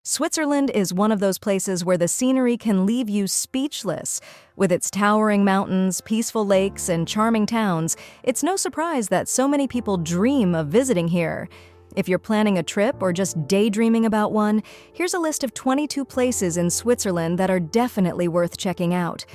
Switzerland is one of those places where the scenery can leave you speechless. With its towering mountains, peaceful lakes, and charming towns, it's no surprise that so many people dream of visiting here. If you're planning a trip or just daydreaming about one, here's a list of 22 places in Switzerland that are definitely worth checking out.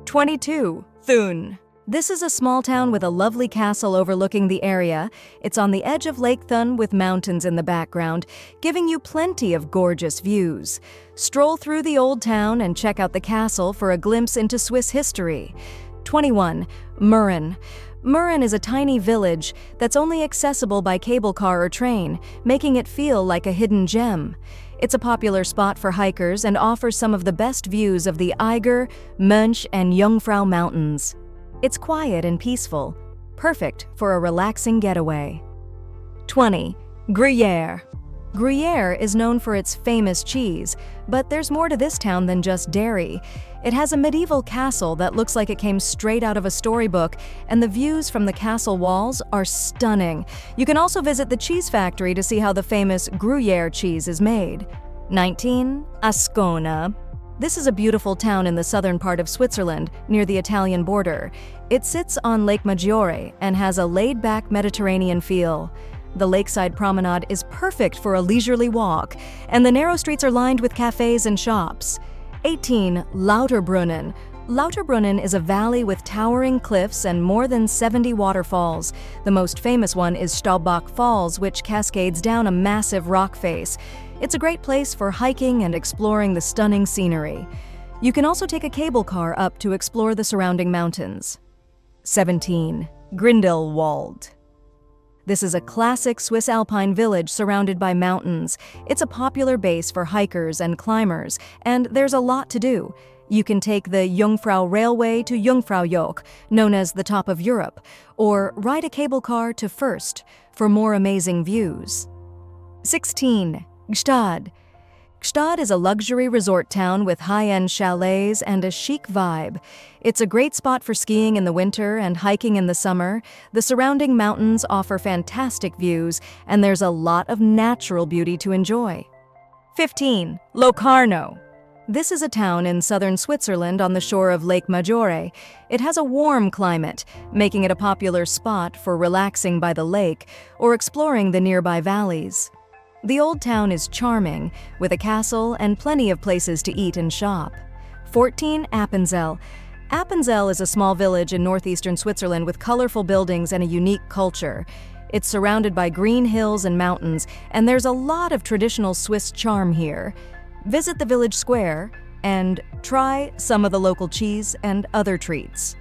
22. Thun. This is a small town with a lovely castle overlooking the area. It's on the edge of Lake Thun with mountains in the background, giving you plenty of gorgeous views. Stroll through the old town and check out the castle for a glimpse into Swiss history. 21. Murren. Murren is a tiny village that's only accessible by cable car or train, making it feel like a hidden gem. It's a popular spot for hikers and offers some of the best views of the Eiger, Mönch, and Jungfrau Mountains. It's quiet and peaceful, perfect for a relaxing getaway. 20. Gruyères. Gruyères is known for its famous cheese, but there's more to this town than just dairy. It has a medieval castle that looks like it came straight out of a storybook, and the views from the castle walls are stunning. You can also visit the cheese factory to see how the famous Gruyère cheese is made. 19. Ascona. This is a beautiful town in the southern part of Switzerland, near the Italian border. It sits on Lake Maggiore and has a laid-back Mediterranean feel. The lakeside promenade is perfect for a leisurely walk, and the narrow streets are lined with cafes and shops. 18. Lauterbrunnen. Lauterbrunnen is a valley with towering cliffs and more than 70 waterfalls. The most famous one is Staubbach Falls, which cascades down a massive rock face. It's a great place for hiking and exploring the stunning scenery. You can also take a cable car up to explore the surrounding mountains. 17. Grindelwald. This is a classic Swiss alpine village surrounded by mountains. It's a popular base for hikers and climbers, and there's a lot to do. You can take the Jungfrau Railway to Jungfraujoch, known as the top of Europe, or ride a cable car to Fürst for more amazing views. 16. Gstaad. Gstaad is a luxury resort town with high-end chalets and a chic vibe. It's a great spot for skiing in the winter and hiking in the summer. The surrounding mountains offer fantastic views, and there's a lot of natural beauty to enjoy. 15. Locarno. This is a town in southern Switzerland on the shore of Lake Maggiore. It has a warm climate, making it a popular spot for relaxing by the lake or exploring the nearby valleys. The old town is charming, with a castle and plenty of places to eat and shop. 14. Appenzell. Appenzell is a small village in northeastern Switzerland with colorful buildings and a unique culture. It's surrounded by green hills and mountains, and there's a lot of traditional Swiss charm here. Visit the village square and try some of the local cheese and other treats.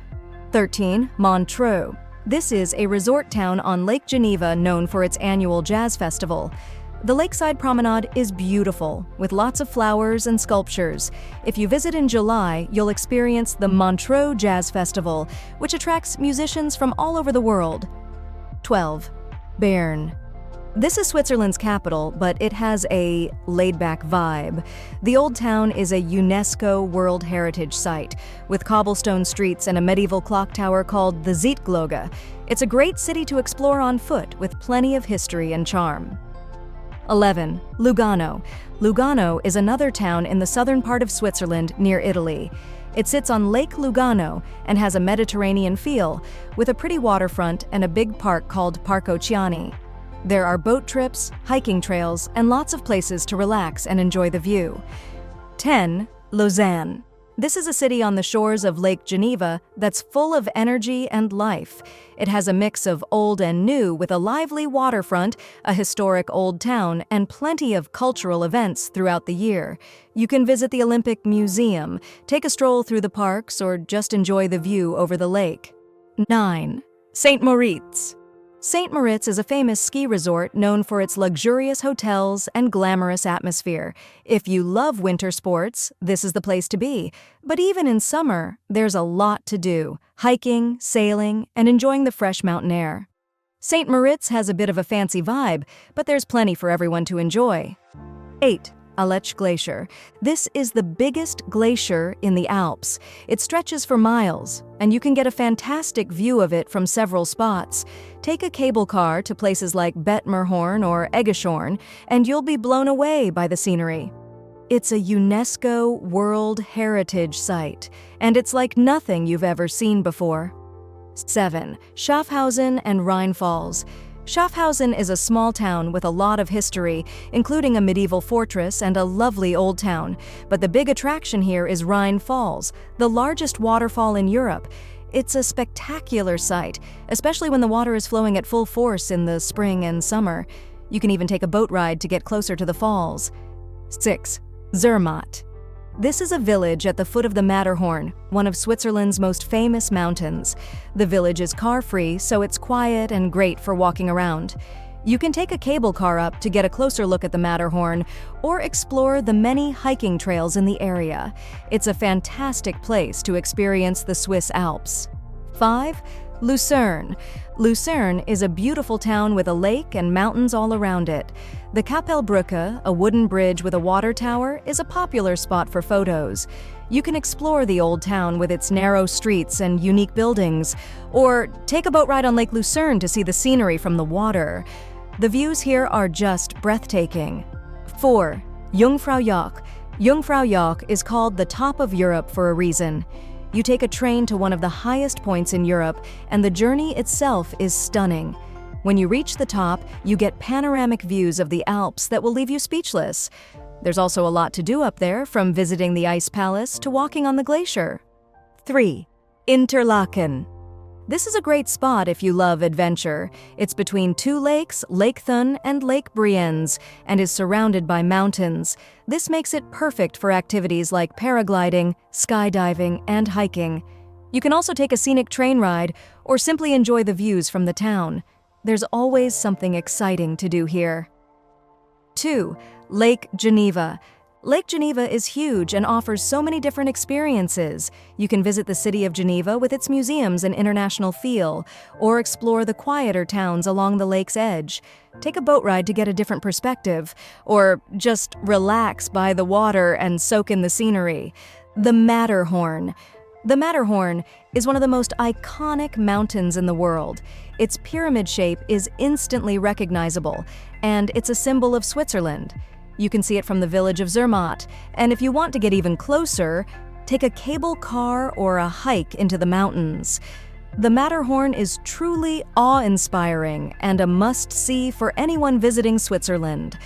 13. Montreux. This is a resort town on Lake Geneva known for its annual jazz festival. The lakeside promenade is beautiful, with lots of flowers and sculptures. If you visit in July, you'll experience the Montreux Jazz Festival, which attracts musicians from all over the world. 12. Bern. This is Switzerland's capital, but it has a laid-back vibe. The old town is a UNESCO World Heritage Site, with cobblestone streets and a medieval clock tower called the Zietglocke. It's a great city to explore on foot, with plenty of history and charm. 11. Lugano. Lugano is another town in the southern part of Switzerland near Italy. It sits on Lake Lugano and has a Mediterranean feel, with a pretty waterfront and a big park called Parco Chiani. There are boat trips, hiking trails, and lots of places to relax and enjoy the view. 10. Lausanne. This is a city on the shores of Lake Geneva that's full of energy and life. It has a mix of old and new with a lively waterfront, a historic old town, and plenty of cultural events throughout the year. You can visit the Olympic Museum, take a stroll through the parks, or just enjoy the view over the lake. 9. St. Moritz. St. Moritz is a famous ski resort known for its luxurious hotels and glamorous atmosphere. If you love winter sports, this is the place to be. But even in summer, there's a lot to do: hiking, sailing, and enjoying the fresh mountain air. St. Moritz has a bit of a fancy vibe, but there's plenty for everyone to enjoy. 8. Aletsch Glacier. This is the biggest glacier in the Alps. It stretches for miles, and you can get a fantastic view of it from several spots. Take a cable car to places like Bettmerhorn or Eggeshorn, and you'll be blown away by the scenery. It's a UNESCO World Heritage Site, and it's like nothing you've ever seen before. 7. Schaffhausen and Rhine Falls. Schaffhausen is a small town with a lot of history, including a medieval fortress and a lovely old town. But the big attraction here is Rhine Falls, the largest waterfall in Europe. It's a spectacular sight, especially when the water is flowing at full force in the spring and summer. You can even take a boat ride to get closer to the falls. 6. Zermatt. This is a village at the foot of the Matterhorn, one of Switzerland's most famous mountains. The village is car-free, so it's quiet and great for walking around. You can take a cable car up to get a closer look at the Matterhorn, or explore the many hiking trails in the area. It's a fantastic place to experience the Swiss Alps. 5. Lucerne. Lucerne is a beautiful town with a lake and mountains all around it. The Kapellbrücke, a wooden bridge with a water tower, is a popular spot for photos. You can explore the old town with its narrow streets and unique buildings, or take a boat ride on Lake Lucerne to see the scenery from the water. The views here are just breathtaking. 4. Jungfraujoch. Jungfraujoch is called the top of Europe for a reason. You take a train to one of the highest points in Europe, and the journey itself is stunning. When you reach the top, you get panoramic views of the Alps that will leave you speechless. There's also a lot to do up there, from visiting the ice palace to walking on the glacier. 3. Interlaken. This is a great spot if you love adventure. It's between two lakes, Lake Thun and Lake Brienz, and is surrounded by mountains. This makes it perfect for activities like paragliding, skydiving, and hiking. You can also take a scenic train ride or simply enjoy the views from the town. There's always something exciting to do here. 2. Lake Geneva. Lake Geneva is huge and offers so many different experiences. You can visit the city of Geneva with its museums and international feel, or explore the quieter towns along the lake's edge. Take a boat ride to get a different perspective, or just relax by the water and soak in the scenery. The Matterhorn. The Matterhorn is one of the most iconic mountains in the world. Its pyramid shape is instantly recognizable, and it's a symbol of Switzerland. You can see it from the village of Zermatt, and if you want to get even closer, take a cable car or a hike into the mountains. The Matterhorn is truly awe-inspiring and a must-see for anyone visiting Switzerland.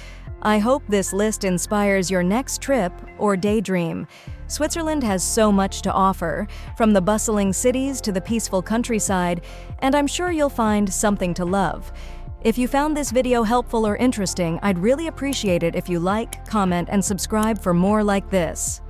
I hope this list inspires your next trip or daydream. Switzerland has so much to offer, from the bustling cities to the peaceful countryside, and I'm sure you'll find something to love. If you found this video helpful or interesting, I'd really appreciate it if you like, comment, and subscribe for more like this.